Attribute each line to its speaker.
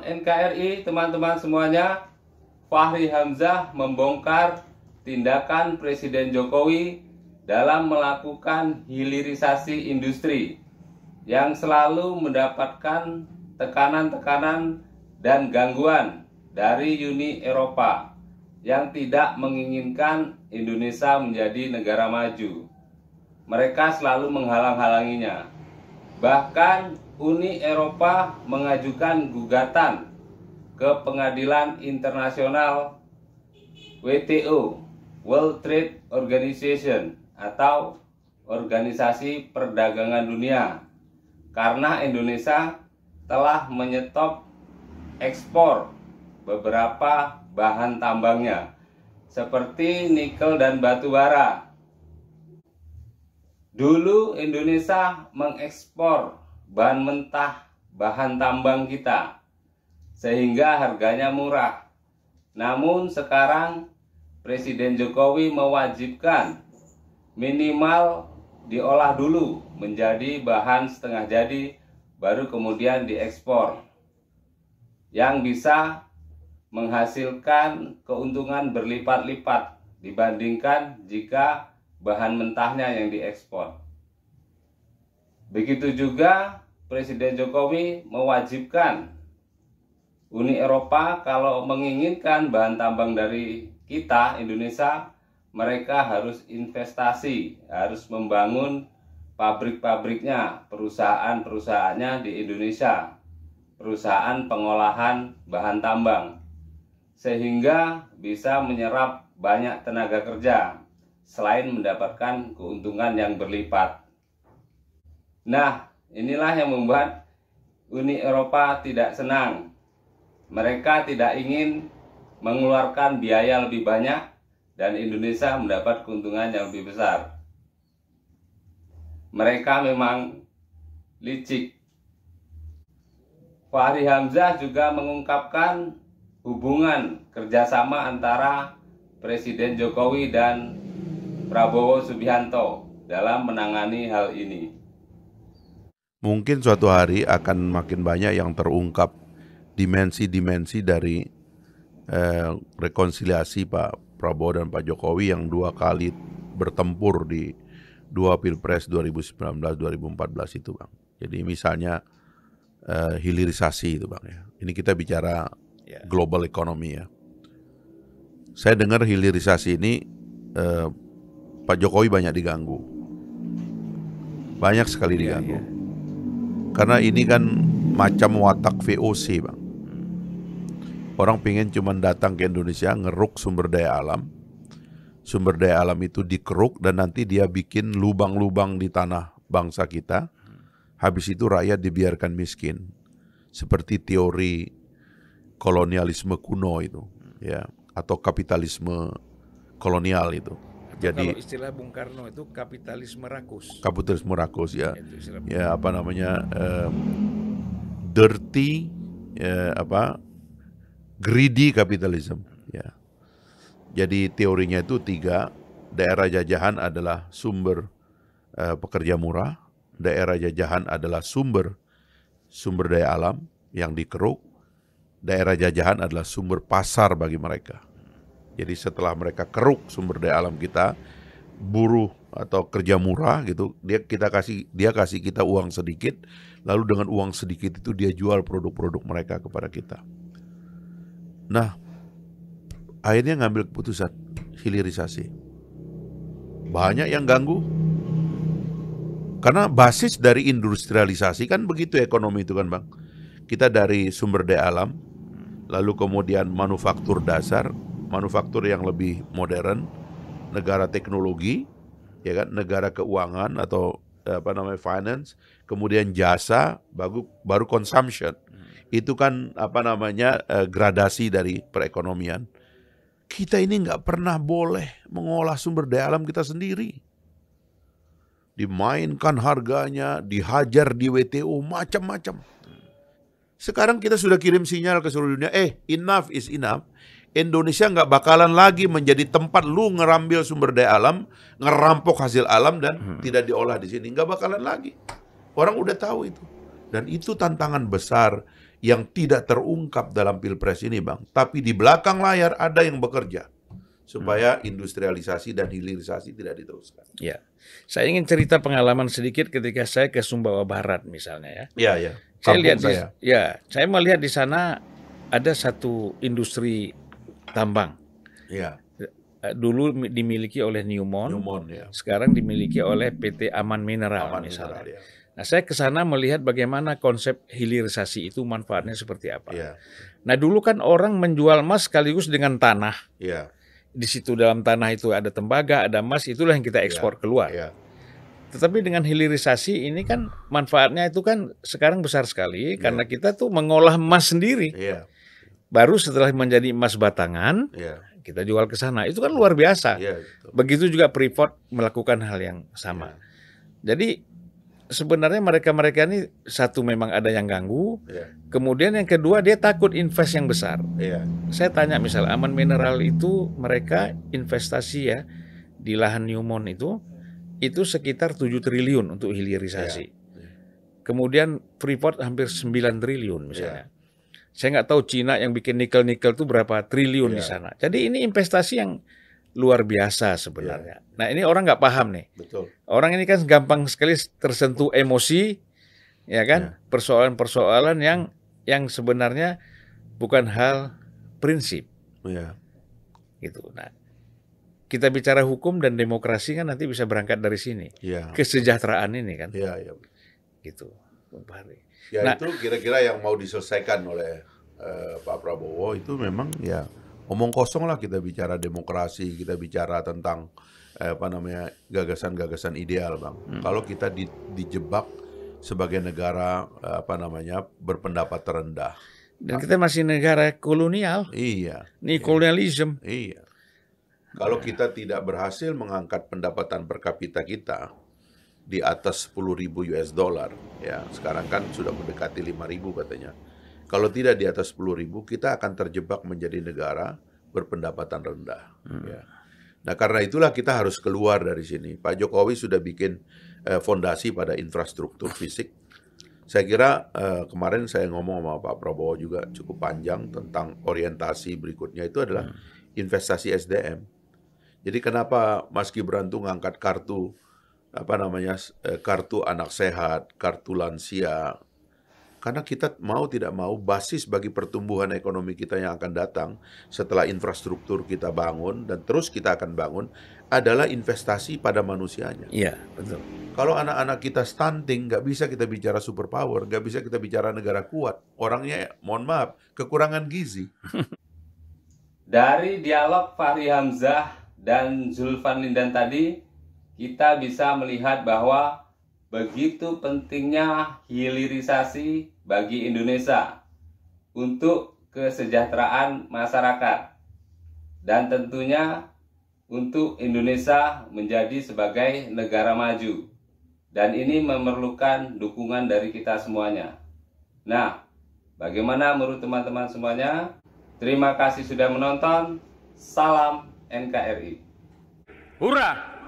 Speaker 1: NKRI, teman-teman semuanya, Fachri Hamzah membongkar tindakan Presiden Jokowi dalam melakukan hilirisasi industri yang selalu mendapatkan tekanan-tekanan dan gangguan dari Uni Eropa yang tidak menginginkan Indonesia menjadi negara maju. Mereka selalu menghalang-halanginya. Bahkan Uni Eropa mengajukan gugatan ke Pengadilan Internasional WTO, World Trade Organization, atau Organisasi Perdagangan Dunia, karena Indonesia telah menyetop ekspor beberapa bahan tambangnya seperti nikel dan batu bara. Dulu Indonesia mengekspor bahan mentah, bahan tambang kita, sehingga harganya murah. Namun sekarang Presiden Jokowi mewajibkan minimal diolah dulu menjadi bahan setengah jadi, baru kemudian diekspor, yang bisa menghasilkan keuntungan berlipat-lipat dibandingkan jika bahan mentahnya yang diekspor. Begitu juga Presiden Jokowi mewajibkan Uni Eropa kalau menginginkan bahan tambang dari kita, Indonesia, mereka harus investasi, harus membangun pabrik-pabriknya, perusahaan-perusahaannya di Indonesia, perusahaan pengolahan bahan tambang, sehingga bisa menyerap banyak tenaga kerja selain mendapatkan keuntungan yang berlipat. Nah, inilah yang membuat Uni Eropa tidak senang. Mereka tidak ingin mengeluarkan biaya lebih banyak dan Indonesia mendapat keuntungan yang lebih besar. Mereka memang licik. Fachri Hamzah juga mengungkapkan hubungan kerjasama antara Presiden Jokowi dan Prabowo Subianto dalam menangani hal ini.
Speaker 2: Mungkin suatu hari akan makin banyak yang terungkap dimensi-dimensi dari rekonsiliasi Pak Prabowo dan Pak Jokowi yang dua kali bertempur di dua Pilpres 2019-2014 itu, Bang. Jadi misalnya hilirisasi itu, Bang, ya. Ini kita bicara global economy, ya. Saya dengar hilirisasi ini Pak Jokowi banyak diganggu. Banyak sekali diganggu. Karena ini kan macam watak VOC, Bang. Orang pengen cuma datang ke Indonesia, ngeruk sumber daya alam. Sumber daya alam itu dikeruk dan nanti dia bikin lubang-lubang di tanah bangsa kita. Habis itu rakyat dibiarkan miskin. Seperti teori kolonialisme kuno itu, ya, atau kapitalisme kolonial itu. Jadi
Speaker 3: kalau istilah Bung Karno itu kapitalisme rakus.
Speaker 2: Kapitalisme rakus, ya. Ya, apa namanya? Dirty, greedy capitalism, ya. Jadi teorinya itu tiga. Daerah jajahan adalah sumber pekerja murah. Daerah jajahan adalah sumber daya alam yang dikeruk. Daerah jajahan adalah sumber pasar bagi mereka. Jadi setelah mereka keruk sumber daya alam kita, buruh atau kerja murah gitu, dia kasih kita uang sedikit, lalu dengan uang sedikit itu dia jual produk-produk mereka kepada kita. Nah, akhirnya ngambil keputusan hilirisasi. Banyak yang ganggu. Karena basis dari industrialisasi kan begitu ekonomi itu kan, Bang. Kita dari sumber daya alam, lalu kemudian manufaktur dasar, manufaktur yang lebih modern, negara teknologi, ya kan, negara keuangan atau finance, kemudian jasa, baru consumption. Itu kan gradasi dari perekonomian. Kita ini nggak pernah boleh mengolah sumber daya alam kita sendiri. Dimainkan harganya, dihajar di WTO, macam-macam. Sekarang kita sudah kirim sinyal ke seluruh dunia, enough is enough. Indonesia nggak bakalan lagi menjadi tempat lu ngerambil sumber daya alam, ngerampok hasil alam dan tidak diolah di sini. Nggak bakalan lagi. Orang udah tahu itu. Dan itu tantangan besar yang tidak terungkap dalam Pilpres ini, Bang. Tapi di belakang layar ada yang bekerja supaya industrialisasi dan hilirisasi tidak diteruskan.
Speaker 3: Ya, saya ingin cerita pengalaman sedikit ketika saya ke Sumbawa Barat misalnya ya.
Speaker 2: Iya, ya.
Speaker 3: Saya
Speaker 2: Kampung
Speaker 3: lihat
Speaker 2: saya.
Speaker 3: saya melihat di sana ada satu industri tambang.
Speaker 2: Iya,
Speaker 3: Dulu dimiliki oleh Newmont,
Speaker 2: ya.
Speaker 3: sekarang dimiliki oleh PT Aman Mineral
Speaker 2: Aman
Speaker 3: misalnya.
Speaker 2: Mineral, ya.
Speaker 3: Nah, saya ke sana melihat bagaimana konsep hilirisasi itu manfaatnya seperti apa.
Speaker 2: Iya,
Speaker 3: Nah, dulu kan orang menjual emas sekaligus dengan tanah.
Speaker 2: iya,
Speaker 3: Di situ dalam tanah itu ada tembaga, ada emas, itulah yang kita ekspor keluar.
Speaker 2: iya.
Speaker 3: Tetapi dengan hilirisasi ini kan manfaatnya itu kan sekarang besar sekali karena kita tuh mengolah emas sendiri.
Speaker 2: Iya,
Speaker 3: Baru setelah menjadi emas batangan,
Speaker 2: iya,
Speaker 3: kita jual ke sana. Itu kan luar biasa.
Speaker 2: iya, betul.
Speaker 3: Begitu juga Freeport melakukan hal yang sama. Jadi sebenarnya mereka-mereka ini satu memang ada yang ganggu,
Speaker 2: Iya,
Speaker 3: kemudian yang kedua dia takut invest yang besar.
Speaker 2: iya,
Speaker 3: Saya tanya misal Aman Mineral itu mereka investasi ya di lahan Newmont itu sekitar 7 triliun untuk hilirisasi. Kemudian Freeport hampir 9 triliun misalnya. Saya nggak tahu Cina yang bikin nikel-nikel itu berapa triliun di sana. Jadi ini investasi yang luar biasa sebenarnya. Nah ini orang nggak paham nih.
Speaker 2: betul.
Speaker 3: Orang ini kan gampang sekali tersentuh emosi, ya kan? Persoalan-persoalan yang sebenarnya bukan hal prinsip,
Speaker 2: Iya,
Speaker 3: gitu. Nah, kita bicara hukum dan demokrasi kan nanti bisa berangkat dari sini.
Speaker 2: iya,
Speaker 3: Kesejahteraan ini kan,
Speaker 2: iya, iya.
Speaker 3: gitu, Bung Fahri.
Speaker 2: Ya
Speaker 3: Nah,
Speaker 2: itu kira-kira yang mau diselesaikan oleh Pak Prabowo itu memang ya omong kosong lah, kita bicara demokrasi, kita bicara tentang gagasan-gagasan ideal, Bang. Kalau kita dijebak sebagai negara berpendapat terendah.
Speaker 3: dan kita masih negara kolonial,
Speaker 2: Iya.
Speaker 3: nih kolonialisme.
Speaker 2: Iya. Kalau kita tidak berhasil mengangkat pendapatan per kapita kita di atas 10.000 US dollar, ya sekarang kan sudah mendekati 5.000 katanya. Kalau tidak di atas 10.000, kita akan terjebak menjadi negara berpendapatan rendah. Ya. Nah karena itulah kita harus keluar dari sini. Pak Jokowi sudah bikin fondasi pada infrastruktur fisik. Saya kira kemarin saya ngomong sama Pak Prabowo juga cukup panjang tentang orientasi berikutnya itu adalah investasi SDM. Jadi kenapa Mas Gibran tuh ngangkat kartu kartu anak sehat, kartu lansia? Karena kita mau tidak mau basis bagi pertumbuhan ekonomi kita yang akan datang setelah infrastruktur kita bangun dan terus kita akan bangun adalah investasi pada manusianya.
Speaker 3: Iya, betul.
Speaker 2: Kalau anak-anak kita stunting, nggak bisa kita bicara superpower, nggak bisa kita bicara negara kuat. Orangnya, mohon maaf, kekurangan gizi.
Speaker 1: Dari dialog Fahri Hamzah dan Zulfan Lindan tadi, kita bisa melihat bahwa begitu pentingnya hilirisasi bagi Indonesia untuk kesejahteraan masyarakat dan tentunya untuk Indonesia menjadi sebagai negara maju, dan ini memerlukan dukungan dari kita semuanya. Nah, bagaimana menurut teman-teman semuanya? Terima kasih sudah menonton. Salam NKRI.
Speaker 3: Hurrah!